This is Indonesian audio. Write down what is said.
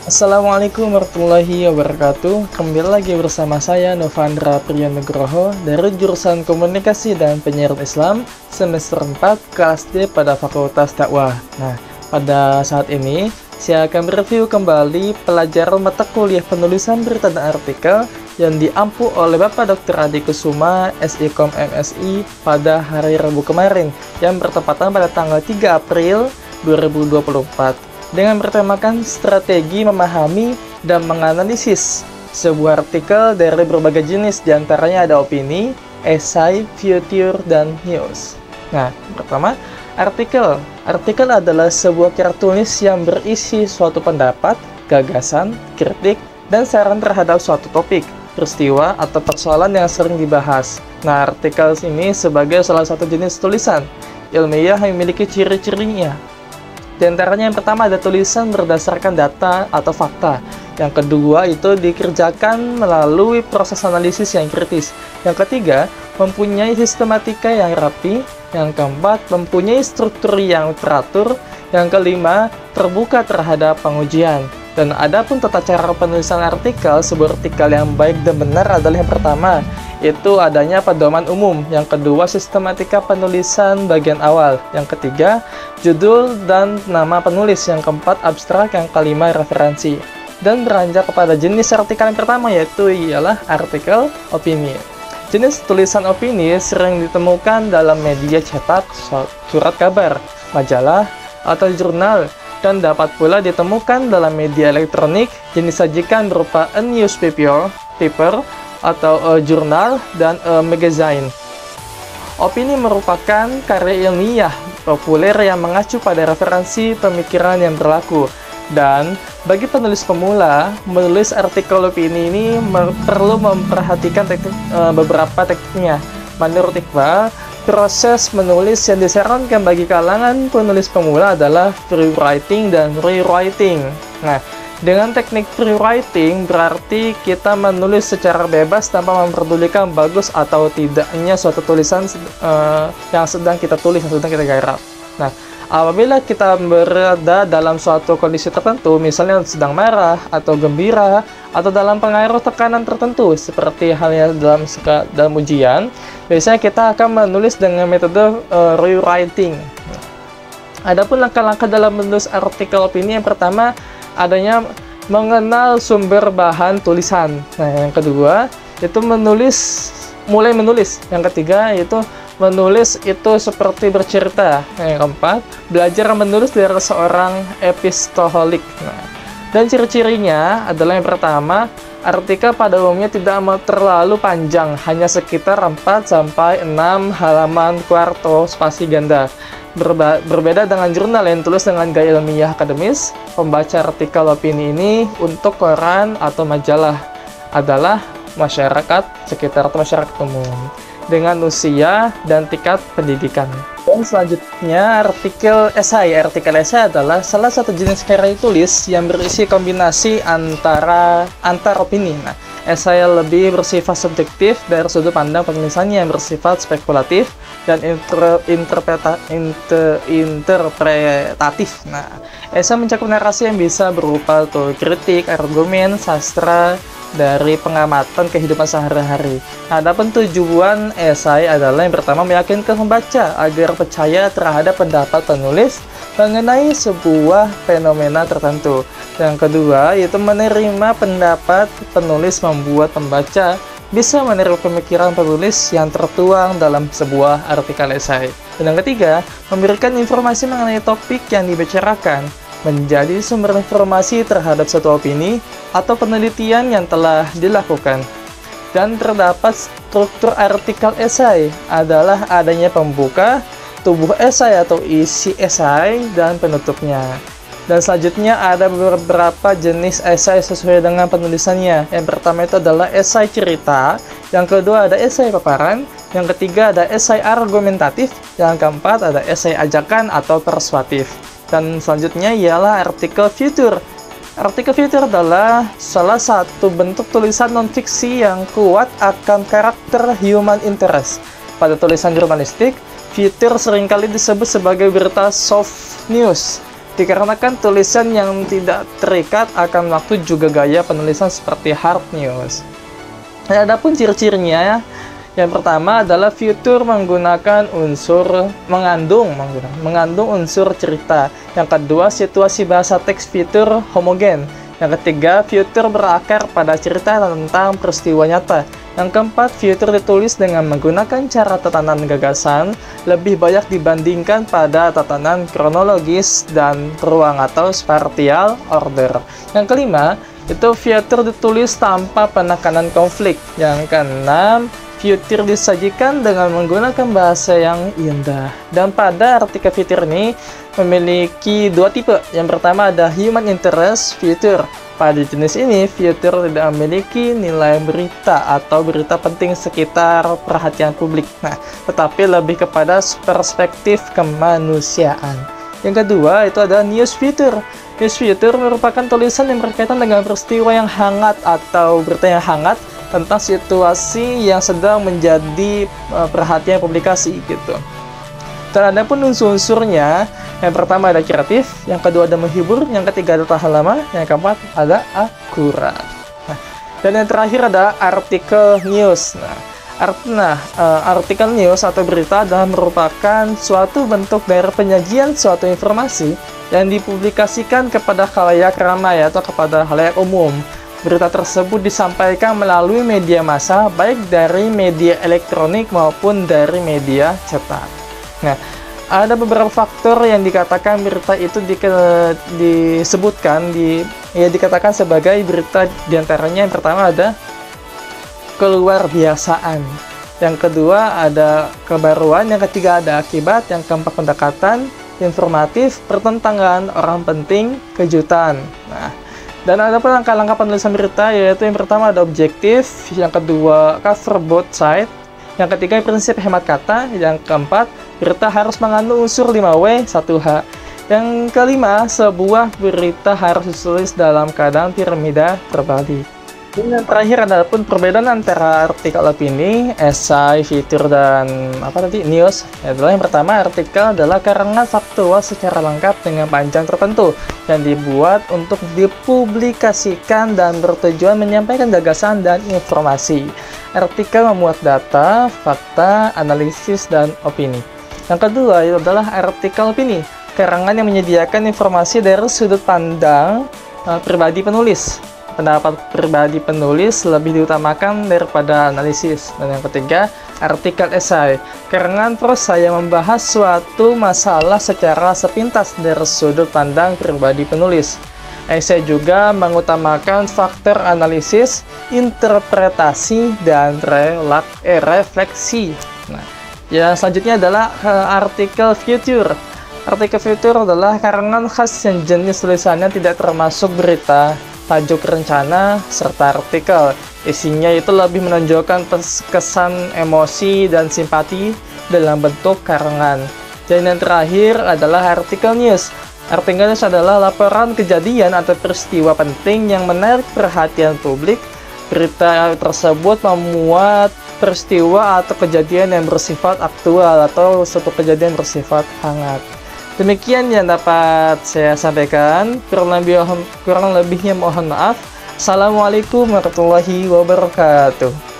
Assalamualaikum warahmatullahi wabarakatuh. Kembali lagi bersama saya Novandra Priyonugroho dari jurusan Komunikasi dan Penyiaran Islam semester 4 kelas D pada Fakultas Dakwah. Nah, pada saat ini saya akan mereview kembali pelajaran mata kuliah penulisan berita dan artikel yang diampu oleh Bapak Dr. Adi Kusuma, SIKOM MSI pada hari Rabu kemarin yang bertepatan pada tanggal 3 April 2024. Dengan bertemakan strategi memahami dan menganalisis sebuah artikel dari berbagai jenis, diantaranya ada opini, esai, feature, dan news. Nah, pertama, artikel. Artikel adalah sebuah karya tulis yang berisi suatu pendapat, gagasan, kritik, dan saran terhadap suatu topik, peristiwa, atau persoalan yang sering dibahas. Nah, artikel ini sebagai salah satu jenis tulisan ilmiah yang memiliki ciri-cirinya. Di antaranya yang pertama ada tulisan berdasarkan data atau fakta. Yang kedua itu dikerjakan melalui proses analisis yang kritis. Yang ketiga, mempunyai sistematika yang rapi. Yang keempat, mempunyai struktur yang teratur. Yang kelima, terbuka terhadap pengujian. Dan adapun tata cara penulisan artikel, sebuah artikel yang baik dan benar adalah yang pertama, itu adanya pedoman umum. Yang kedua, sistematika penulisan bagian awal. Yang ketiga, judul dan nama penulis. Yang keempat, abstrak. Yang kelima, referensi. Dan beranjak kepada jenis artikel yang pertama, yaitu ialah artikel opini. Jenis tulisan opini sering ditemukan dalam media cetak, surat kabar, majalah, atau jurnal, dan dapat pula ditemukan dalam media elektronik yang disajikan berupa a newspaper, atau jurnal, dan magazine. Opini merupakan karya ilmiah populer yang mengacu pada referensi pemikiran yang berlaku. Dan bagi penulis pemula, menulis artikel opini ini perlu memperhatikan beberapa tekniknya. Menurut Iqbal, proses menulis yang disarankan bagi kalangan penulis pemula adalah free writing dan rewriting. Nah, dengan teknik free writing berarti kita menulis secara bebas tanpa memperdulikan bagus atau tidaknya suatu tulisan yang sedang kita tulis, yang sedang kita garap. Nah, apabila kita berada dalam suatu kondisi tertentu, misalnya sedang marah atau gembira, atau dalam pengaruh tekanan tertentu, seperti halnya dalam ujian, biasanya kita akan menulis dengan metode rewriting. Adapun langkah-langkah dalam menulis artikel opini, yang pertama adanya mengenal sumber bahan tulisan. Nah, yang kedua itu mulai menulis. Yang ketiga yaitu menulis itu seperti bercerita. Yang keempat, belajar menulis dari seorang epistolholik. Nah, dan ciri-cirinya adalah yang pertama, artikel pada umumnya tidak terlalu panjang, hanya sekitar 4-6 halaman kuarto spasi ganda. Berbeda dengan jurnal yang tulis dengan gaya ilmiah akademis, pembaca artikel opini ini untuk koran atau majalah adalah masyarakat sekitar atau masyarakat umum dengan usia dan tingkat pendidikan. Dan selanjutnya artikel esai. Artikel esai adalah salah satu jenis karya tulis yang berisi kombinasi antar opini. Nah, esai lebih bersifat subjektif dari sudut pandang penulisannya yang bersifat spekulatif dan interpretatif. Nah, esai mencakup narasi yang bisa berupa kritik, argumen, sastra, dari pengamatan kehidupan sehari-hari. Nah, adapun tujuan esai adalah yang pertama meyakinkan pembaca agar percaya terhadap pendapat penulis mengenai sebuah fenomena tertentu. Yang kedua, yaitu menerima pendapat penulis membuat pembaca bisa menerima pemikiran penulis yang tertuang dalam sebuah artikel esai. Dan yang ketiga, memberikan informasi mengenai topik yang dibicarakan, menjadi sumber informasi terhadap suatu opini atau penelitian yang telah dilakukan. Dan terdapat struktur artikel esai adalah adanya pembuka, tubuh esai atau isi esai, dan penutupnya. Dan selanjutnya ada beberapa jenis esai sesuai dengan penulisannya. Yang pertama itu adalah esai cerita, yang kedua ada esai paparan, yang ketiga ada esai argumentatif, yang keempat ada esai ajakan atau persuasif. Dan selanjutnya ialah artikel feature. Artikel feature adalah salah satu bentuk tulisan non-fiksi yang kuat akan karakter human interest. Pada tulisan jurnalistik, feature seringkali disebut sebagai berita soft news. dikarenakan tulisan yang tidak terikat akan waktu juga gaya penulisan seperti hard news. Nah, adapun ciri-cirinya, yang pertama adalah fitur menggunakan mengandung unsur cerita. Yang kedua, situasi bahasa teks fitur homogen. Yang ketiga, fitur berakar pada cerita tentang peristiwa nyata. Yang keempat, fitur ditulis dengan menggunakan cara tatanan gagasan lebih banyak dibandingkan pada tatanan kronologis dan ruang atau spatial order. Yang kelima, itu fitur ditulis tanpa penekanan konflik. Yang keenam, fitur disajikan dengan menggunakan bahasa yang indah. Dan pada artikel fitur ini memiliki dua tipe. Yang pertama ada human interest fitur. Pada jenis ini, fitur tidak memiliki nilai berita atau berita penting sekitar perhatian publik. Nah, tetapi lebih kepada perspektif kemanusiaan. Yang kedua, itu ada news fitur. News fitur merupakan tulisan yang berkaitan dengan peristiwa yang hangat atau berita yang hangat tentang situasi yang sedang menjadi perhatian publikasi gitu. Dan ada pun unsur-unsurnya, yang pertama ada kreatif, yang kedua ada menghibur, yang ketiga ada tahan lama, yang keempat ada akurat. Nah, dan yang terakhir ada artikel news. Artikel news atau berita adalah merupakan suatu bentuk dari penyajian suatu informasi yang dipublikasikan kepada khalayak ramai atau kepada khalayak umum. Berita tersebut disampaikan melalui media massa, baik dari media elektronik maupun dari media cetak. Nah, ada beberapa faktor yang dikatakan berita itu dikatakan sebagai berita. Diantaranya yang pertama ada keluar biasaan, yang kedua ada kebaruan, yang ketiga ada akibat, yang keempat pendekatan informatif, pertentangan, orang penting, kejutan. Nah, dan ada pun langkah-langkah penulisan berita, yaitu yang pertama ada objektif, yang kedua cover both side, yang ketiga prinsip hemat kata, yang keempat berita harus mengandung unsur 5W 1H, yang kelima sebuah berita harus ditulis dalam keadaan piramida terbalik. Dan yang terakhir ada pun perbedaan antara artikel opini, esai, fitur, dan news. Adalah yang pertama, artikel adalah karangan faktual secara lengkap dengan panjang tertentu yang dibuat untuk dipublikasikan dan bertujuan menyampaikan gagasan dan informasi. Artikel memuat data, fakta, analisis, dan opini. Yang kedua itu adalah artikel opini, karangan yang menyediakan informasi dari sudut pandang pribadi penulis. Pendapat pribadi penulis lebih diutamakan daripada analisis. Dan yang ketiga, artikel esai, karangan prosa yang membahas suatu masalah secara sepintas dari sudut pandang pribadi penulis. Esai juga mengutamakan faktor analisis, interpretasi, dan refleksi. Nah, yang selanjutnya adalah artikel future. Artikel future adalah karangan khas yang jenis tulisannya tidak termasuk berita, tajuk rencana, serta artikel. Isinya itu lebih menonjolkan kesan emosi dan simpati dalam bentuk karangan. Dan yang terakhir adalah artikel news. Artikel news adalah laporan kejadian atau peristiwa penting yang menarik perhatian publik. Berita tersebut memuat peristiwa atau kejadian yang bersifat aktual atau suatu kejadian bersifat hangat. Demikian yang dapat saya sampaikan. Kurang lebihnya mohon maaf. Assalamualaikum warahmatullahi wabarakatuh.